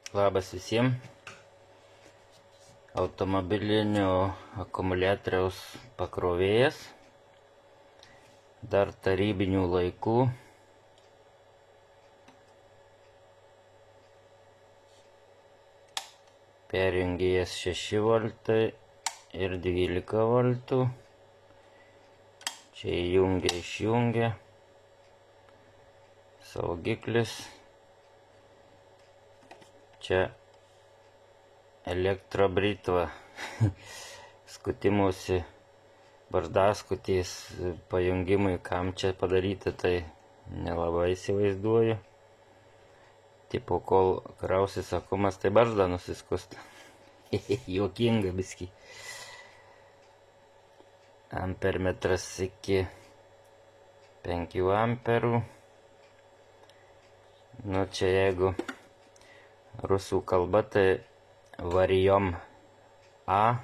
Labas visiems. Automobilinio akumuliatoriaus pakrovėjas. Dar tarybinių laikų. Perjungėjas 6 voltai ir 12 voltų. Čia įjungia, išjungia. Saugiklis. Čia elektrobritva, skutimusi barzdaskutės pajungimui, kam čia padaryti, tai nelabai įsivaizduoju. Tipo, kol krausis akumas, tai barzda nusiskusta. Juokinga biski. Ampermetras iki 5 amperų. Nu, čia jeigu rusų kalba, tai varijom A.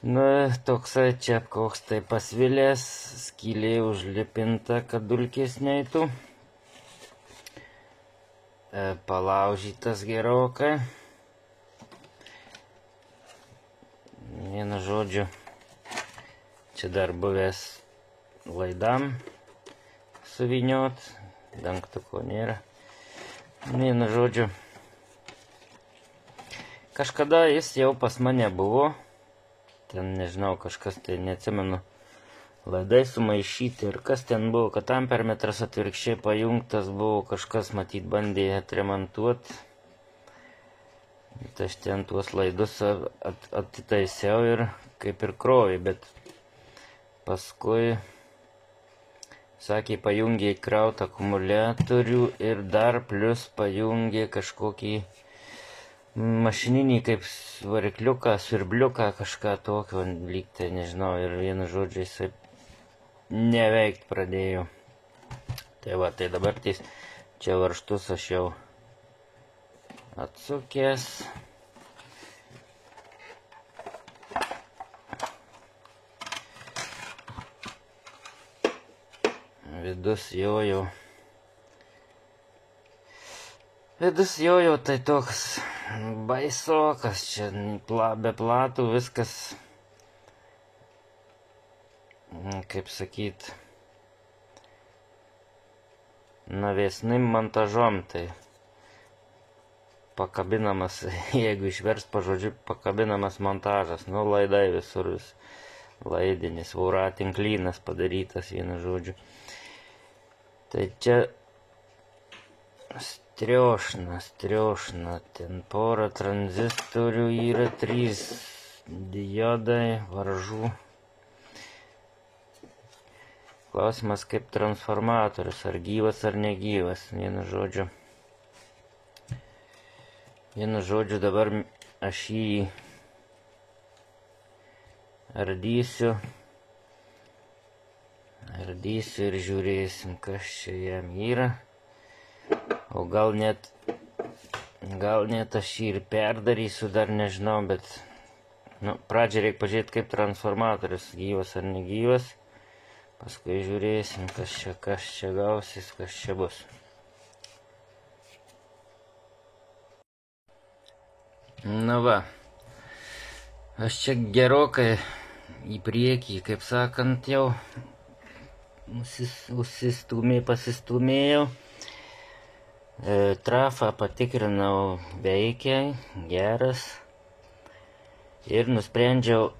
Nu, toksai čia koks tai pasvilės, skylė užlipinta, kad dulkės neitų. Palaužytas gerokai. Vienu žodžiu, čia dar buvęs laidam suvyniot, dangtuko nėra. Vienu žodžiu, kažkada jis jau pas mane buvo, ten nežinau, kažkas tai neatsimenu, laidai sumaišyti ir kas ten buvo, kad ampermetras atvirkščiai pajungtas buvo, kažkas matyt bandė atremontuoti. Tai aš ten tuos laidus atitaisiau ir kaip ir krovė, bet paskui sakė, pajungė įkrautą akumuliatorių ir dar plus pajungė kažkokį mašininį kaip varikliuką, svirbliuką, kažką tokio, lyg tai nežinau, ir vienu žodžiu jisai neveikt pradėjo. Tai va, tai dabar čia varžtus aš jau atsukęs. Vidus jojo tai toks baisokas, čia be platų viskas, kaip sakyt, navesnim montažom, tai pakabinamas, jeigu išvers pažodžiu, pakabinamas montažas, nu laidai visur, laidinis, voratinklynas padarytas, vienu žodžiu. Tai čia striaušna, ten pora tranzistorių yra, 3 diodai, varžų. Klausimas kaip transformatorius, ar gyvas ar negyvas, vienu žodžiu dabar aš jį ardysiu ir žiūrėsim, kas čia jam yra. O gal net aš jį ir perdarysiu, dar nežinau, bet pradžią reikia pažiūrėti, kaip transformatorius, gyvas ar negyvas. Paskui žiūrėsim, kas čia gausis, kas čia bus. Nu va, aš čia gerokai į priekį, kaip sakant, jau pasistūmėjau. Trafą patikrinau, veikia, geras. Ir nusprendžiau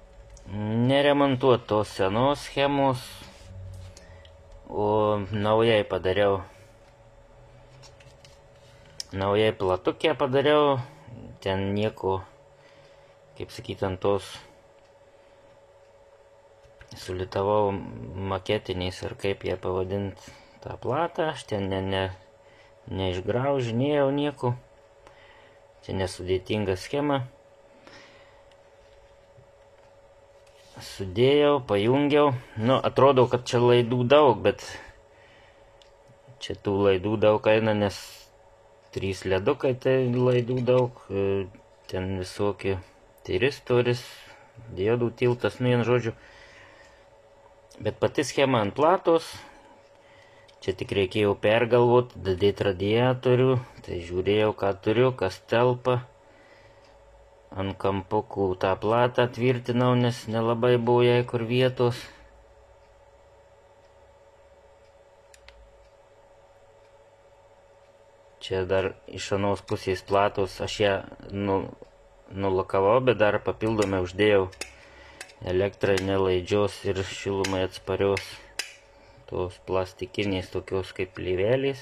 neremontuoti tos senos schemos, o naujai padariau. Naujai platukę padariau, ten nieko, kaip sakyt, ant tos sulitavau maketiniais, ar kaip ją pavadinti, tą platą, aš ten neišgraužinėjau nieko, čia nesudėtinga schema. Sudėjau, pajungiau, atrodo, kad čia laidų daug, bet čia tų laidų daug eina, nes 3 ledukai, tai laidų daug, ten visokie tyristoris, diodų tiltas, vienu žodžiu. Bet pati schema ant platos, Čia tik reikėjo pergalvoti, dadėti radiatorių, tai žiūrėjau, ką turiu, kas telpa. Ant kampukų tą platą tvirtinau, nes nelabai buvo jai kur vietos. Čia dar iš anos pusės platos, aš ją nulakavau, bet dar papildomai uždėjau elektrai nelaidžios ir šilumai atsparios tos plastikinės tokios kaip plėvelės.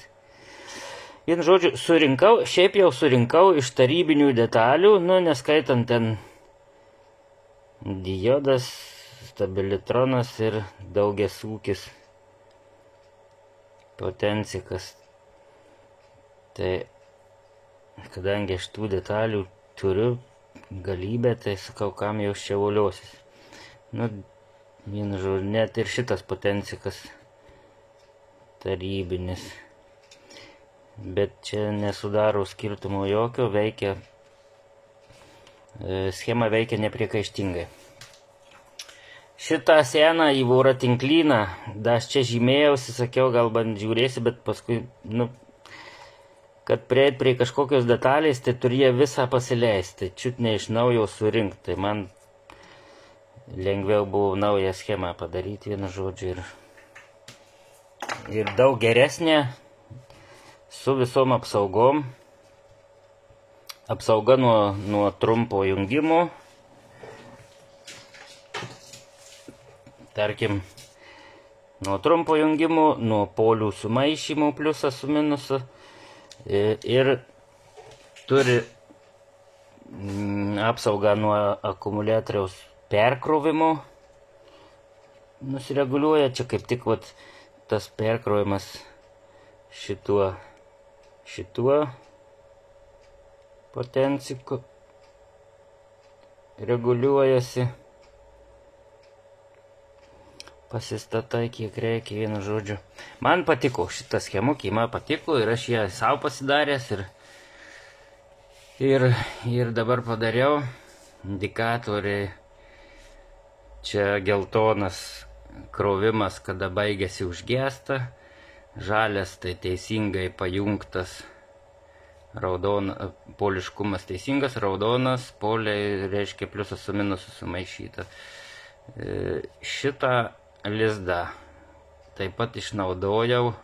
Vien žodžiu, šiaip jau surinkau iš tarybinių detalių, neskaitant ten diodas, stabilitronas ir daugiasūkis potencikas. Tai kadangi aš tų detalių turiu galybę, tai sakau, kam jau čia voliosis. Vienu žodžiu, net ir šitas potencikas tarybinis. Bet čia nesudaro skirtumo jokio, schema veikia nepriekaištingai. Šitą seną į voratinklyną, aš čia žymėjausi, sakiau, gal bent žiūrėsi, bet paskui, kad prieit prie kažkokios detalės, tai turėjo visą pasileisti, čiut ne iš naujo surinkti. Tai man lengviau buvo naują schemą padaryti, vienu žodžiu, ir daug geresnė, su visom apsaugom. Apsauga nuo trumpo jungimo. Tarkim, nuo trumpo jungimo, nuo polių sumaišymų pliusas su minusu. Ir turi apsaugą nuo akumuliatoriaus perkrovimo. Nusireguliuoja, čia kaip tik tas perkrovimas šituo potenciku reguliuojasi. Pasistatai kiek reikia, vienu žodžiu. Man patiko šitą schemukį, man patiko ir aš ją savo pasidaręs ir dabar padariau indikatoriai. Čia geltonas krovimas, kada baigėsi užgesta, žalias tai teisingai pajungtas, poliškumas teisingas, raudonas poliai reiškia pliusas su minusu sumaišyta. Šitą lizdą taip pat išnaudojau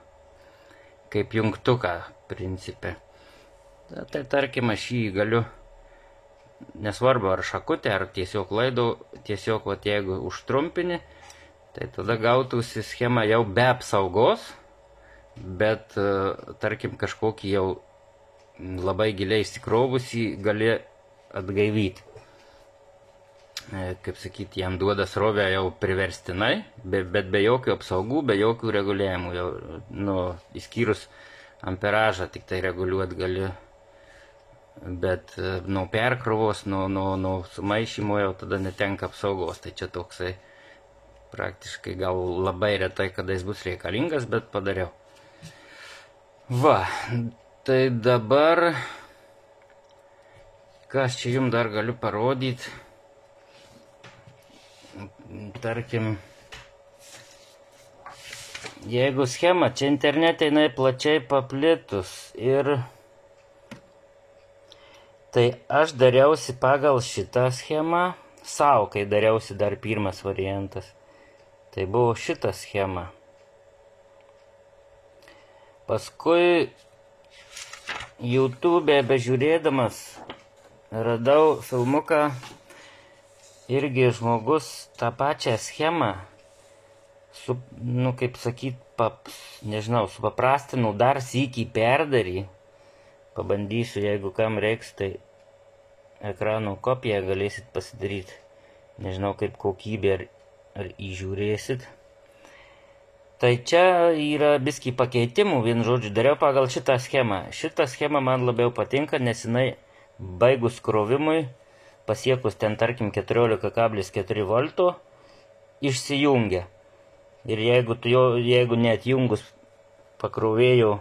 kaip jungtuką principe. Tai tarkim, aš jį galiu, nesvarbu ar šakutė, ar tiesiog laidau, tiesiog jeigu užtrumpini, tai tada gautųsi schema jau be apsaugos, bet tarkim kažkokį jau labai giliai įsikrovusį gali atgaivyti. Kaip sakyti, jam duoda srovę jau priverstinai, bet be jokių apsaugų, be jokių reguliavimų, įskyrus amperažą tik tai reguliuoti gali, bet nuo perkrovos, nuo sumaišymo jau tada netenka apsaugos, tai čia toksai praktiškai gal labai retai kada jis bus reikalingas, bet padariau. Tai dabar, kas čia jums dar galiu parodyti, tarkim, jeigu schema, čia internete jinai plačiai paplitus ir tai aš dariausi pagal šitą schemą, savo, kai dariausi dar pirmas variantas, tai buvo šita schema. Paskui YouTube'e bežiūrėdamas radau filmuką, irgi žmogus tą pačią schemą, kaip sakyt, supaprastinau, dar sykį perdarį. Pabandysiu, jeigu kam reiks, tai ekrano kopiją galėsit pasidaryti. Nežinau, kaip kokybė ar įžiūrėsit. Tai čia yra biskį pakeitimų, vienu žodžiu, dariau pagal šitą schemą. Šitą schemą man labiau patinka, nes jinai baigus krovimui, pasiekus ten, tarkim, 14,4 volto, išsijungia. Ir jeigu neatjungus pakrovėjo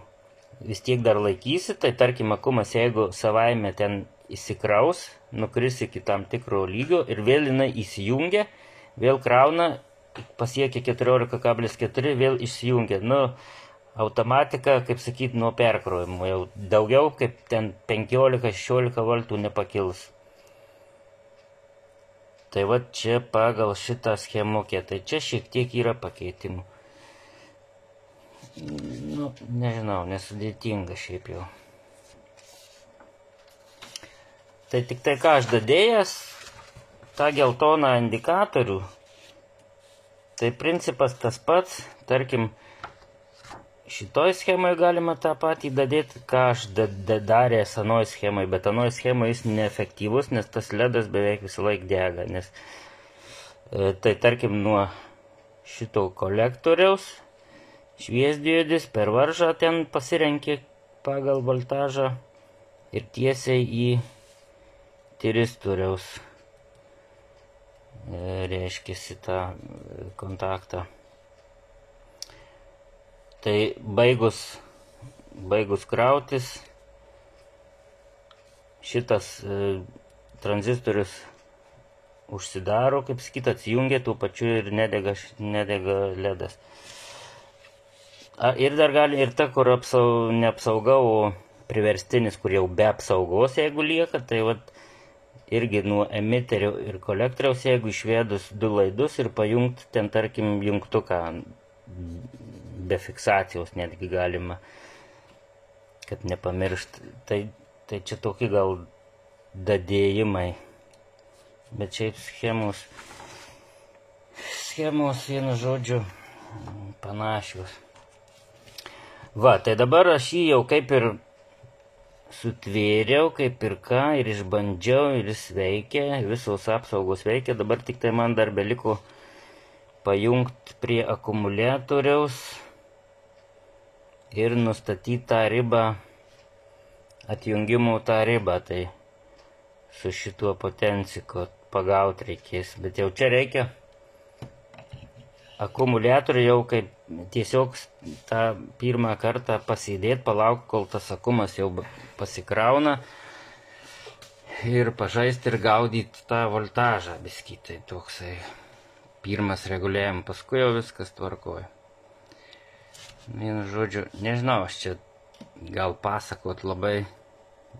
vis tiek dar laikysi, tai tarkim, akumas, jeigu savaime ten įsikraus, nukris iki tam tikro lygio ir vėl jinai įsijungia, vėl krauna, pasiekia 14,4, vėl išsijungia. automatika, kaip sakyt, nuo perkrovimo. Jau daugiau kaip ten 15-16 voltų nepakils. Tai va čia pagal šitą schemukę. Tai čia šiek tiek yra pakeitimų. Nu, nežinau, nesudėtinga šiaip jau. Tai tik tai ką aš dadėjęs, tą geltoną indikatorių, tai principas tas pats, tarkim, šitoj schemai galima tą patį dadėti, ką aš darė anoj schemai, bet anoj schemai jis neefektyvus, nes tas ledas beveik visą laik dega, nes tai tarkim nuo šito kolektoriaus šviesdiodis per varžą ten pasirenkė pagal voltažą ir tiesiai į tiristoriaus reiškiasi tą kontaktą. Tai baigus krautis, šitas tranzistorius užsidaro, kaip sakyt, atsijungia, tų pačių ir nedega ledas. Ir dar gali ir ta, kur neapsauga, o priverstinis, kur jau be apsaugos, jeigu lieka, tai vat irgi nuo emiterio ir kolektoriaus, jeigu išvedus du laidus ir pajungti ten, tarkim, jungtuką be fiksacijos netgi galima, kad nepamiršt. Tai čia tokie gal dadėjimai. Bet šiaip schemos vienu žodžiu panašios. Va, tai dabar aš jį jau kaip ir sutvėriau, kaip ir ką, ir išbandžiau, ir jis veikia, visos apsaugos veikia. Dabar tik tai man dar beliko pajungti prie akumuliatoriaus ir nustatyti tą ribą, atjungimo tą ribą, tai su šituo potenciku pagauti reikės. Bet jau čia reikia akumuliatorių jau kaip tiesiog tą pirmą kartą pasidėti, palaukti, kol tas akumas jau pasikrauna ir pažaisti ir gaudyti tą voltažą biskį. Tai toksai pirmas reguliavimas, paskui jau viskas tvarkoja. Vienu žodžiu, nežinau, aš čia gal pasakot labai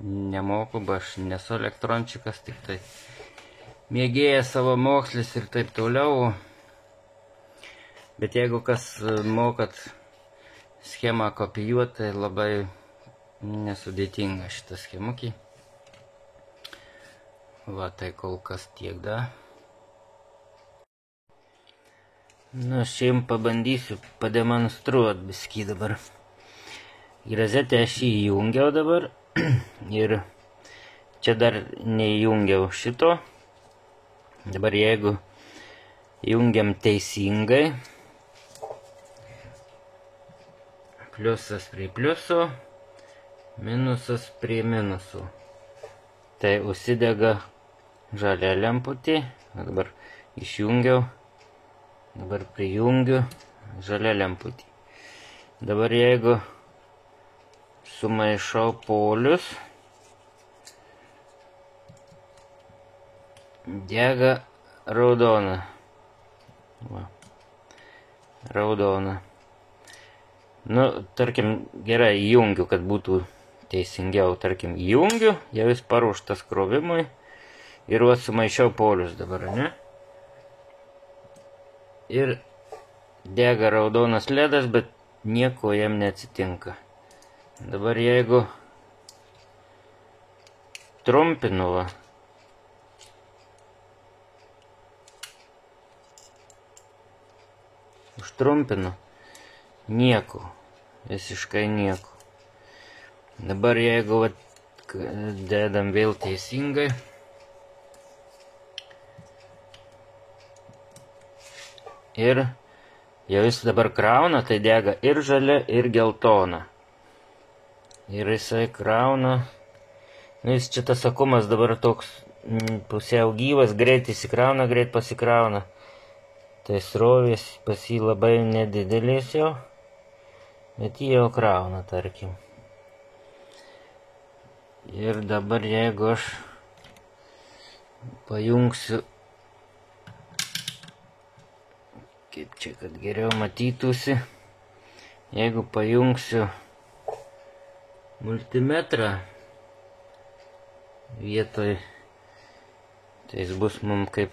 nemoku, aš nesu elektrončikas, tik tai mėgėjas savo mokslis ir taip toliau. Bet jeigu kas mokat schemą kopijuoti, tai labai nesudėtinga šitą schemukį. Va, tai kol kas tiek da. Nu, aš jums pabandysiu pademonstruoti biskį dabar. Į rozetę aš įjungiau dabar ir čia dar neįjungiau šito. Dabar jeigu jungiam teisingai, pliusas prie pliuso, minusas prie minusų. Tai užsidega žalia lemputė. Dabar išjungiau, dabar prijungiu žalia lemputė. Dabar jeigu sumaišau polius, dega raudona. Va. Raudona. Nu, tarkim, gerai, įjungiu, kad būtų teisingiau. Tarkim, įjungiu, jau jis paruoštas krovimui. Ir va, sumaišiau polius dabar, ne? Ir dega raudonas ledas, bet nieko jam neatsitinka. Dabar jeigu trumpinu, va. Užtrumpinu. Nieko. Visiškai nieko. Dabar jeigu dedam vėl teisingai. Ir jau jis dabar krauna, tai dega ir žalia, ir geltona. Ir jisai krauna. Nu, jis čia tas akumas dabar toks pusiau gyvas, greit įsikrauna, greit pasikrauna. Tai srovės pas jį labai nedidelės jau. Bet jį jau krauna, tarkim. Ir dabar jeigu aš pajungsiu, kaip čia, kad geriau matytųsi, Jeigu pajungsiu multimetrą vietoj, tai jis bus mum kaip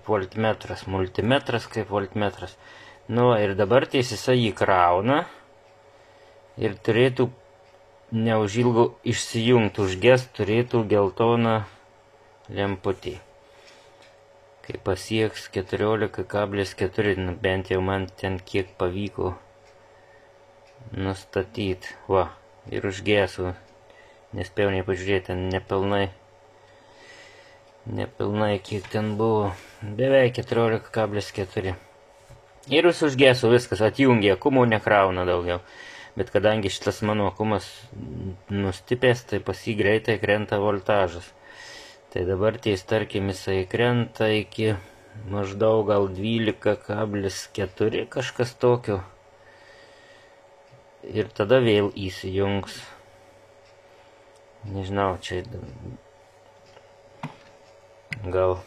voltmetras. Multimetras kaip voltmetras. Nu, ir dabar jisai jį krauna ir turėtų neužilgo išsijungti, užges turėtų geltoną lemputį. Kai pasieks 14,4, nu, bent jau man ten kiek pavyko nustatyti. Va, ir užgesų. Nespėjau nei pažiūrėti, nepilnai kiek ten buvo. Beveik 14,4. Ir jis užgesų, viskas atjungė, akumo nekrauna daugiau. Bet kadangi šitas mano akumas nustipęs, tai pas jį greitai krenta voltažas. Tai dabar tarkim jisai krenta iki maždaug gal 12,4 kažkas tokio. Ir tada vėl įsijungs. Nežinau, čia gal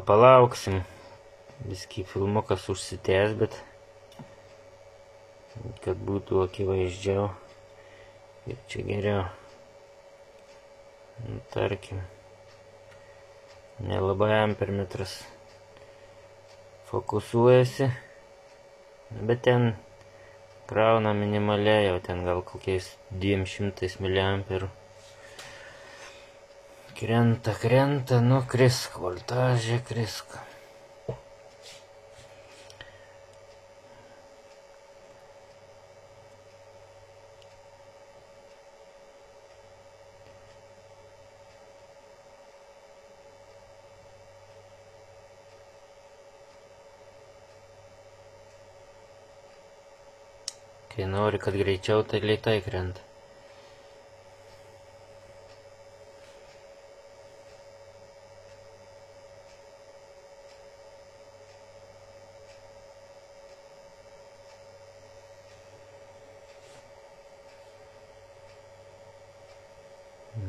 palauksim. Viski filmukas užsitęs, bet kad būtų akivaizdžiau. Ir čia geriau. Nu, tarkim, nelabai ampermetras fokusuojasi, bet ten krauna minimaliai, jau ten gal kokiais 200 mA. Krenta, nu krisk, voltažė krisk. Kai nori, kad greičiau, tai lėtai krenta.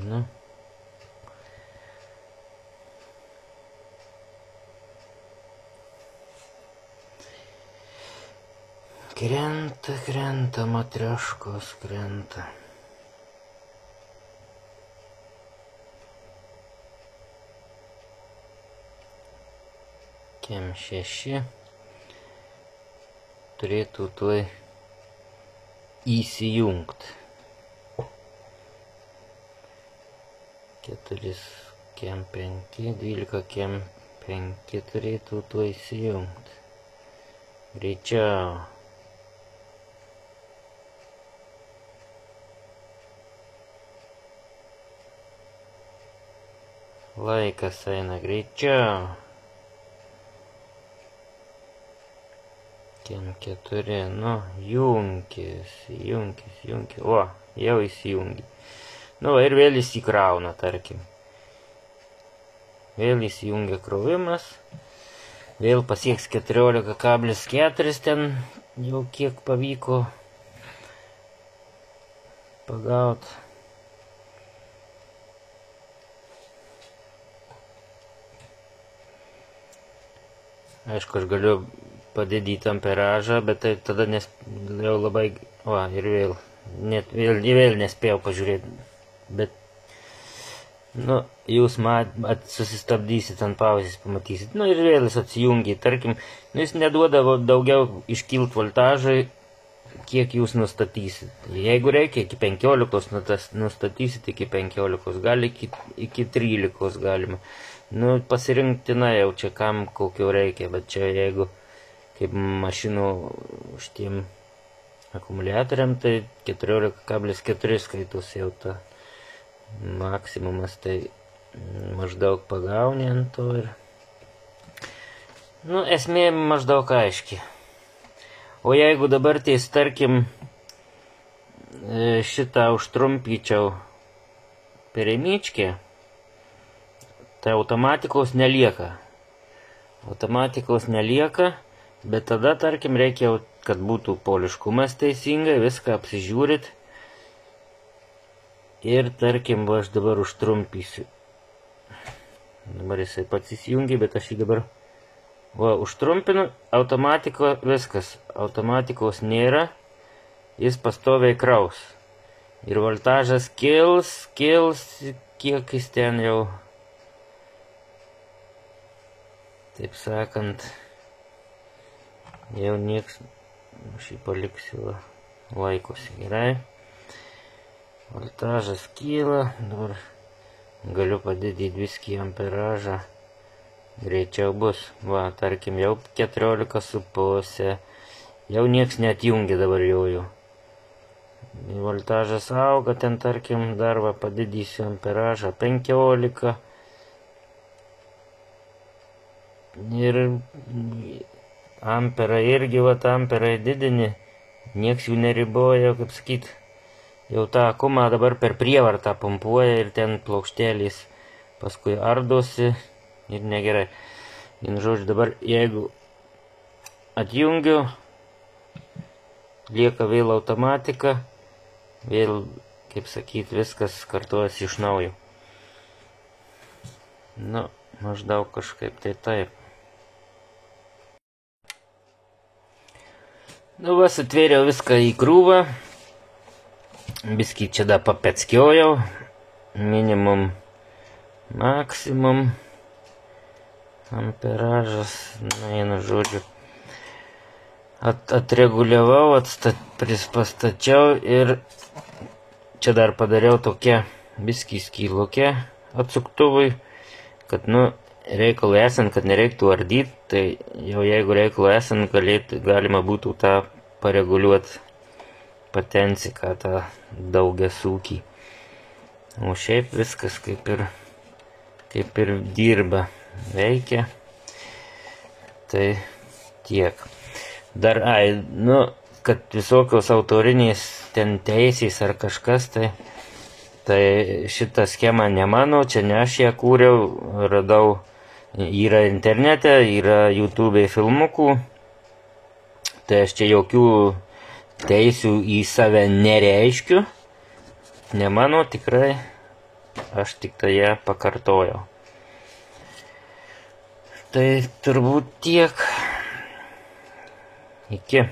Nu. Krenta, matrioškos krenta. Kem 6 turėtų tuoj įsijungti. 4 kem 5, 12 kem 5 turėtų tuoj įsijungti. Greičiau. Laikas eina greičiau. Kem 4, nu, junkis. O, jau įsijungi. Nu, ir vėl įsikrauna, tarkim. Vėl įsijungia krovimas. Vėl pasieks 14,4 ten jau kiek pavyko pagauti. Aišku, aš galiu padidinti amperažą, bet tai tada jau labai... Va, ir vėl nespėjau pažiūrėti. Bet, nu, jūs susistabdysit ant pauzės, pamatysit. Nu, ir vėl jis atsijungia, tarkim, nu, jis neduoda daugiau iškilt voltažai, kiek jūs nustatysit. Jeigu reikia, iki 15 nustatysit, iki 15, gali iki 13 galima. Nu, pasirinktina jau čia kam kokio reikia, bet čia jeigu kaip mašinų šitiem akumuliatoriam, tai 14,4 skaitus jau ta maksimumas, tai maždaug pagauni ant to ir... Nu, esmė maždaug aiški. O jeigu dabar tarkim, šitą užtrumpyčiau perėmyčkę, tai automatikos nelieka. Bet tada, tarkim, reikia, kad būtų poliškumas teisingai, viską apsižiūrit. Ir, tarkim, aš dabar užtrumpysiu. Dabar jisai pats įsijungia, bet aš jį dabar Va, užtrumpinu, automatiko viskas. Automatikos nėra, jis pastoviai kraus. Ir voltažas kils, kiek jis ten jau, taip sakant, jau nieks, šį paliksiu, laikosi gerai. Voltažas kyla, dabar galiu padidinti viskį amperažą, greičiau bus. Va, tarkim, jau 14,5, jau nieks neatjungia dabar jau. Voltažas auga, ten tarkim, dar va padidysiu amperažą 15. Ir amperą irgi, va, amperai didini, nieks jų neriboja, kaip sakyt, jau tą akumą dabar per prievartą pumpuoja ir ten plokštelės paskui ardosi ir negerai. Vien žodžiu, dabar jeigu atjungiu, lieka vėl automatika, vėl, kaip sakyt, viskas kartuojasi iš naujo. Nu, maždaug kažkaip tai taip. Nu, va, sutvėriau viską į krūvą. Biskį čia dar papeckiojau. Minimum, maksimum. Amperažas, vienu žodžiu. Atreguliavau, pastačiau ir čia dar padariau tokia biskį skylukė atsuktuvui, kad, nu, reikalų esant, kad nereiktų ardyti, tai jau jeigu reikalų esant, galima būtų tą pareguliuoti potenciją, tą daugiasūkį. O šiaip viskas kaip ir dirba, veikia. Tai tiek. Dar, nu, kad visokios autorinės ten teisės ar kažkas, tai šitą schemą ne mano, čia ne aš ją kūriau, radau, yra internete, yra YouTube filmukų, tai aš čia jokių teisių į save nereiškiu, ne mano tikrai, aš tik tai ją pakartojau. Tai turbūt tiek. Iki.